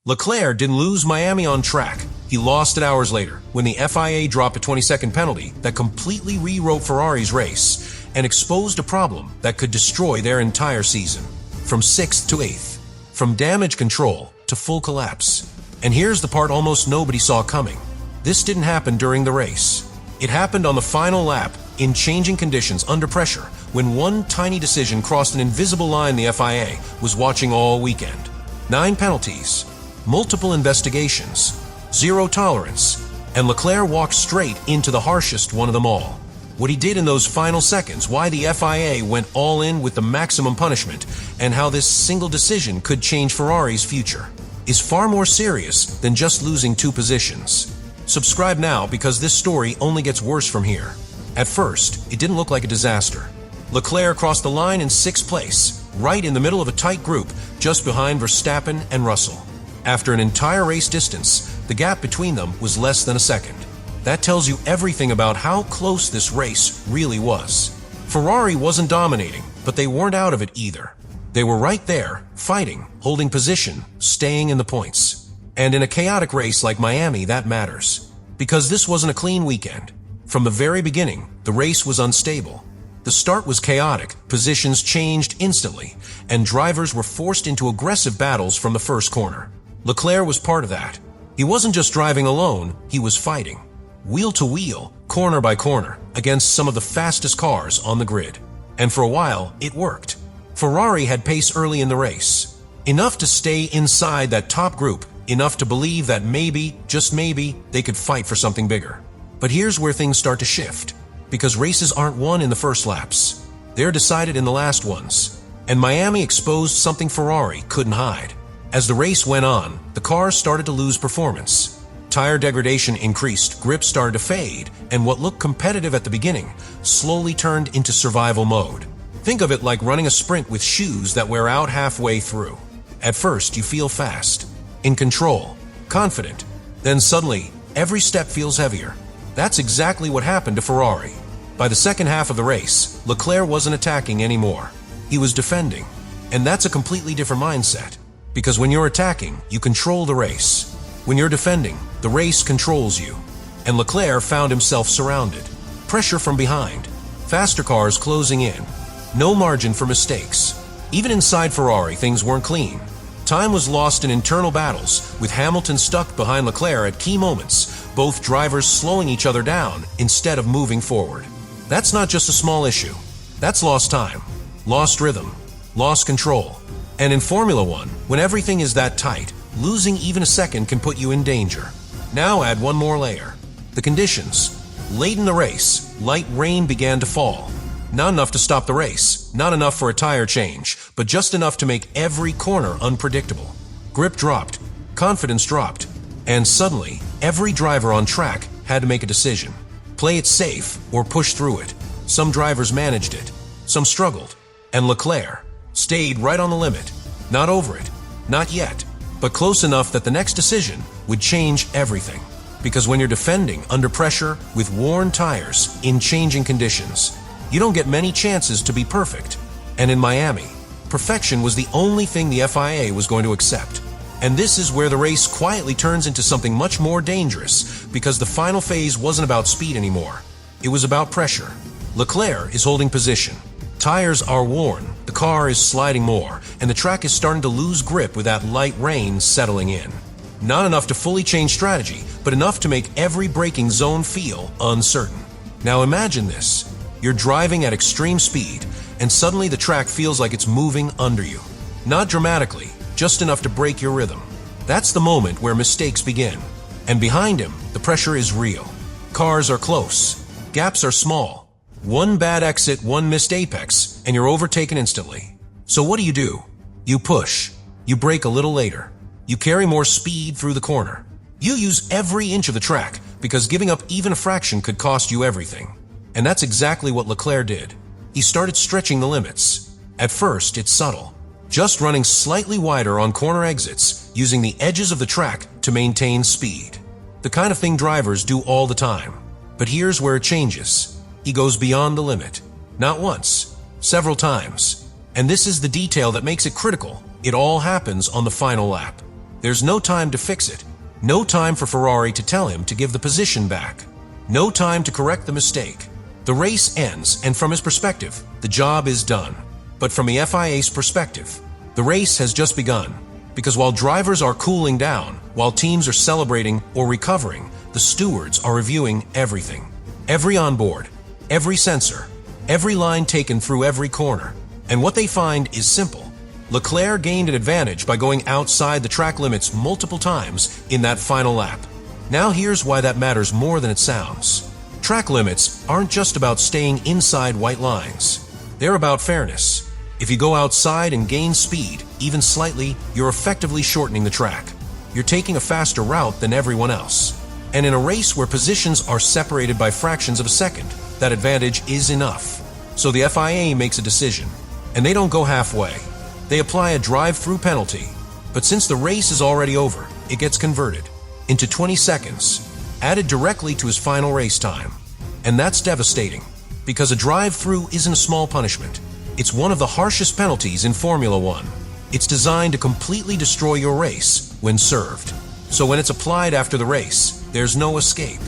Leclerc didn't lose Miami on track. He lost it hours later when the FIA dropped a 20-second penalty that completely rewrote Ferrari's race and exposed a problem that could destroy their entire season. From 6th to 8th, from damage control to full collapse. And here's the part almost nobody saw coming. This didn't happen during the race. It happened on the final lap, in changing conditions under pressure, when one tiny decision crossed an invisible line the FIA was watching all weekend. 9 penalties, multiple investigations, 0 tolerance, and Leclerc walked straight into the harshest one of them all. What he did in those final seconds, why the FIA went all in with the maximum punishment, and how this single decision could change Ferrari's future, is far more serious than just losing 2 positions. Subscribe now because this story only gets worse from here. At first, it didn't look like a disaster. Leclerc crossed the line in 6th place, right in the middle of a tight group, just behind Verstappen and Russell. After an entire race distance, the gap between them was less than a second. That tells you everything about how close this race really was. Ferrari wasn't dominating, but they weren't out of it either. They were right there, fighting, holding position, staying in the points. And in a chaotic race like Miami, that matters. Because this wasn't a clean weekend. From the very beginning, the race was unstable. The start was chaotic, positions changed instantly, and drivers were forced into aggressive battles from the first corner. Leclerc was part of that. He wasn't just driving alone, he was fighting. Wheel to wheel, corner by corner, against some of the fastest cars on the grid. And for a while, it worked. Ferrari had pace early in the race. Enough to stay inside that top group, enough to believe that maybe, just maybe, they could fight for something bigger. But here's where things start to shift. Because races aren't won in the first laps. They're decided in the last ones. And Miami exposed something Ferrari couldn't hide. As the race went on, the cars started to lose performance. Tire degradation increased, grip started to fade, and what looked competitive at the beginning slowly turned into survival mode. Think of it like running a sprint with shoes that wear out halfway through. At first, you feel fast, in control, confident. Then suddenly, every step feels heavier. That's exactly what happened to Ferrari. By the second half of the race, Leclerc wasn't attacking anymore. He was defending. And that's a completely different mindset. Because when you're attacking, you control the race. When you're defending, the race controls you. And Leclerc found himself surrounded. Pressure from behind. Faster cars closing in. No margin for mistakes. Even inside Ferrari, things weren't clean. Time was lost in internal battles, with Hamilton stuck behind Leclerc at key moments, both drivers slowing each other down instead of moving forward. That's not just a small issue. That's lost time, lost rhythm, lost control. And in Formula One, when everything is that tight, losing even a second can put you in danger. Now add one more layer. The conditions. Late in the race, light rain began to fall. Not enough to stop the race, not enough for a tire change, but just enough to make every corner unpredictable. Grip dropped, confidence dropped, and suddenly, every driver on track had to make a decision. Play it safe or push through it. Some drivers managed it, some struggled, and Leclerc stayed right on the limit. Not over it, not yet, but close enough that the next decision would change everything. Because when you're defending under pressure with worn tires in changing conditions, you don't get many chances to be perfect. And in Miami, perfection was the only thing the FIA was going to accept. And this is where the race quietly turns into something much more dangerous, because the final phase wasn't about speed anymore. It was about pressure. Leclerc is holding position. Tires are worn, the car is sliding more, and the track is starting to lose grip with that light rain settling in. Not enough to fully change strategy, but enough to make every braking zone feel uncertain. Now imagine this. You're driving at extreme speed, and suddenly the track feels like it's moving under you. Not dramatically, just enough to break your rhythm. That's the moment where mistakes begin. And behind him, the pressure is real. Cars are close. Gaps are small. One bad exit, one missed apex, and you're overtaken instantly. So what do? You push. You brake a little later. You carry more speed through the corner. You use every inch of the track, because giving up even a fraction could cost you everything. And that's exactly what Leclerc did. He started stretching the limits. At first, it's subtle. Just running slightly wider on corner exits, using the edges of the track to maintain speed. The kind of thing drivers do all the time. But here's where it changes. He goes beyond the limit. Not once, several times. And this is the detail that makes it critical. It all happens on the final lap. There's no time to fix it. No time for Ferrari to tell him to give the position back. No time to correct the mistake. The race ends, and from his perspective, the job is done. But from the FIA's perspective, the race has just begun. Because while drivers are cooling down, while teams are celebrating or recovering, the stewards are reviewing everything. Every onboard, every sensor, every line taken through every corner. And what they find is simple. Leclerc gained an advantage by going outside the track limits multiple times in that final lap. Now here's why that matters more than it sounds. Track limits aren't just about staying inside white lines. They're about fairness. If you go outside and gain speed, even slightly, you're effectively shortening the track. You're taking a faster route than everyone else. And in a race where positions are separated by fractions of a second, that advantage is enough. So the FIA makes a decision, and they don't go halfway. They apply a drive-through penalty, but since the race is already over, it gets converted into 20 seconds, added directly to his final race time. And that's devastating, because a drive-through isn't a small punishment. It's one of the harshest penalties in Formula One. It's designed to completely destroy your race when served. So when it's applied after the race, there's no escape,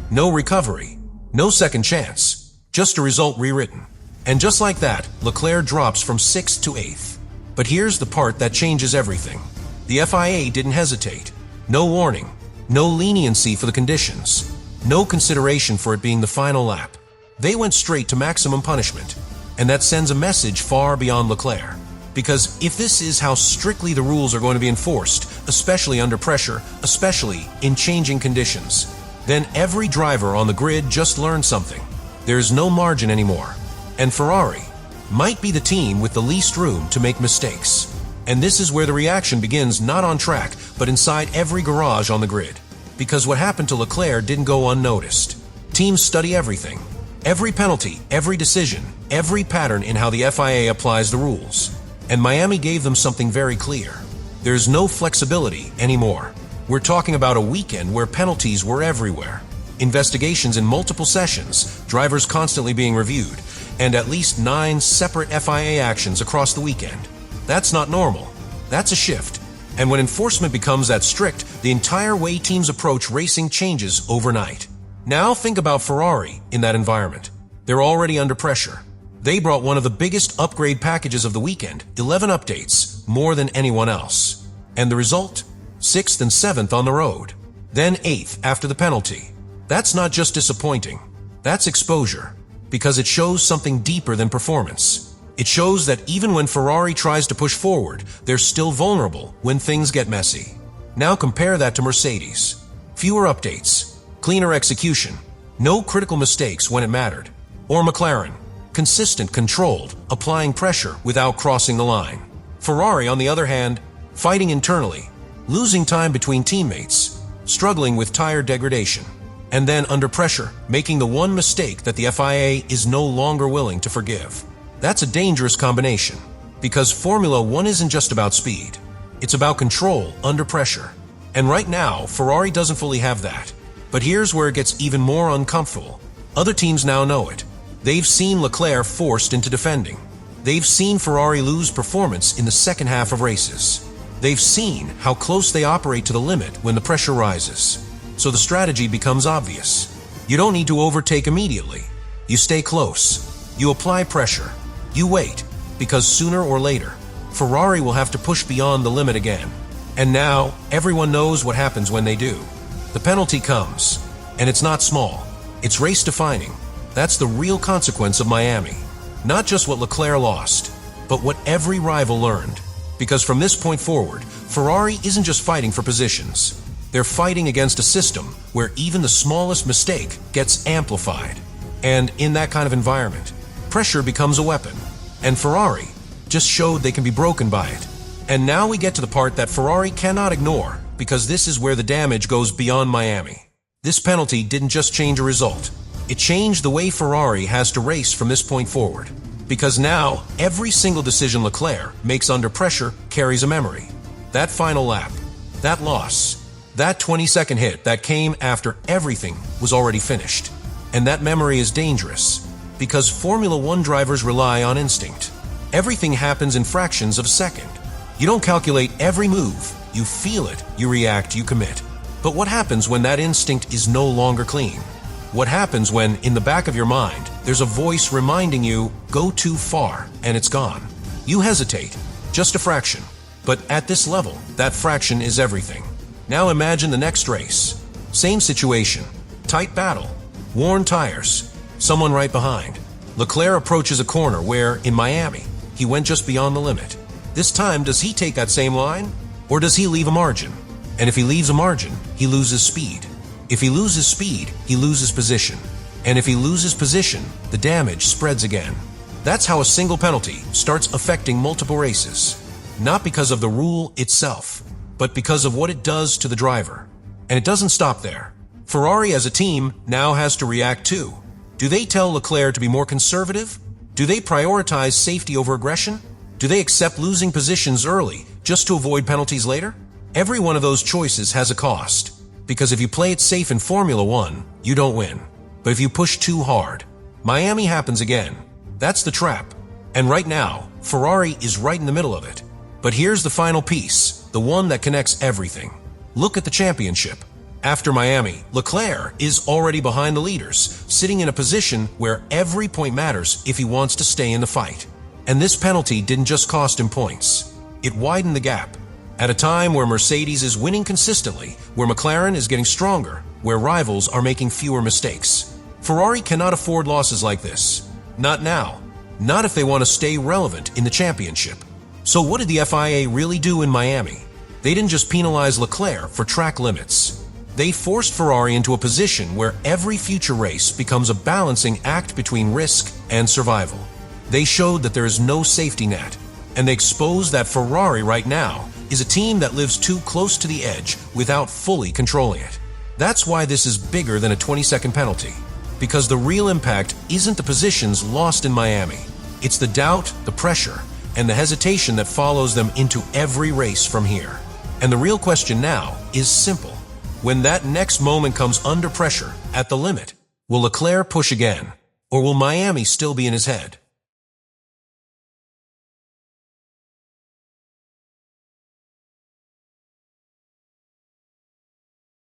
no recovery, no second chance, just a result rewritten. And just like that, Leclerc drops from 6th to 8th. But here's the part that changes everything. The FIA didn't hesitate. No warning, no leniency for the conditions, no consideration for it being the final lap. They went straight to maximum punishment, and that sends a message far beyond Leclerc. Because if this is how strictly the rules are going to be enforced, especially under pressure, especially in changing conditions, then every driver on the grid just learned something. There's no margin anymore. And Ferrari might be the team with the least room to make mistakes. And this is where the reaction begins, not on track, but inside every garage on the grid. Because what happened to Leclerc didn't go unnoticed. Teams study everything. Every penalty, every decision, every pattern in how the FIA applies the rules. And Miami gave them something very clear. There's no flexibility anymore. We're talking about a weekend where penalties were everywhere. Investigations in multiple sessions, drivers constantly being reviewed, and at least 9 separate FIA actions across the weekend. That's not normal. That's a shift. And when enforcement becomes that strict, the entire way teams approach racing changes overnight. Now think about Ferrari in that environment. They're already under pressure. They brought one of the biggest upgrade packages of the weekend, 11 updates, more than anyone else. And the result? 6th and 7th on the road. Then 8th after the penalty. That's not just disappointing. That's exposure. Because it shows something deeper than performance. It shows that even when Ferrari tries to push forward, they're still vulnerable when things get messy. Now compare that to Mercedes. Fewer updates, cleaner execution, no critical mistakes when it mattered. Or McLaren, consistent, controlled, applying pressure without crossing the line. Ferrari, on the other hand, fighting internally, losing time between teammates, struggling with tire degradation. And then under pressure, making the one mistake that the FIA is no longer willing to forgive. That's a dangerous combination, because Formula One isn't just about speed. It's about control under pressure. And right now, Ferrari doesn't fully have that. But here's where it gets even more uncomfortable. Other teams now know it. They've seen Leclerc forced into defending. They've seen Ferrari lose performance in the second half of races. They've seen how close they operate to the limit when the pressure rises. So the strategy becomes obvious. You don't need to overtake immediately. You stay close. You apply pressure. You wait, because sooner or later, Ferrari will have to push beyond the limit again. And now, everyone knows what happens when they do. The penalty comes, and it's not small. It's race-defining. That's the real consequence of Miami. Not just what Leclerc lost, but what every rival learned. Because from this point forward, Ferrari isn't just fighting for positions. They're fighting against a system where even the smallest mistake gets amplified. And in that kind of environment, pressure becomes a weapon. And Ferrari just showed they can be broken by it. And now we get to the part that Ferrari cannot ignore, because this is where the damage goes beyond Miami. This penalty didn't just change a result. It changed the way Ferrari has to race from this point forward. Because now, every single decision Leclerc makes under pressure carries a memory. That final lap, that loss, that 20-second hit that came after everything was already finished. And that memory is dangerous, because Formula One drivers rely on instinct. Everything happens in fractions of a second. You don't calculate every move, You feel it, you react, you commit. But what happens when that instinct is no longer clean? What happens when, in the back of your mind, there's a voice reminding you, go too far, and it's gone? You hesitate, just a fraction. But at this level, that fraction is everything. Now imagine the next race. Same situation, tight battle, worn tires, someone right behind. Leclerc approaches a corner where, in Miami, he went just beyond the limit. This time, does he take that same line? Or does he leave a margin? And if he leaves a margin, he loses speed. If he loses speed, he loses position. And if he loses position, the damage spreads again. That's how a single penalty starts affecting multiple races. Not because of the rule itself, but because of what it does to the driver. And it doesn't stop there. Ferrari as a team now has to react too. Do they tell Leclerc to be more conservative? Do they prioritize safety over aggression? Do they accept losing positions early just to avoid penalties later? Every one of those choices has a cost. Because if you play it safe in Formula One, you don't win. But if you push too hard, Miami happens again. That's the trap. And right now, Ferrari is right in the middle of it. But here's the final piece, the one that connects everything. Look at the championship. After Miami, Leclerc is already behind the leaders, sitting in a position where every point matters if he wants to stay in the fight. And this penalty didn't just cost him points. It widened the gap. At a time where Mercedes is winning consistently, where McLaren is getting stronger, where rivals are making fewer mistakes. Ferrari cannot afford losses like this. Not now. Not if they want to stay relevant in the championship. So what did the FIA really do in Miami? They didn't just penalize Leclerc for track limits. They forced Ferrari into a position where every future race becomes a balancing act between risk and survival. They showed that there is no safety net, and they exposed that Ferrari right now is a team that lives too close to the edge without fully controlling it. That's why this is bigger than a 20-second penalty. Because the real impact isn't the positions lost in Miami. It's the doubt, the pressure, and the hesitation that follows them into every race from here. And the real question now is simple. When that next moment comes under pressure, at the limit, will Leclerc push again? Or will Miami still be in his head?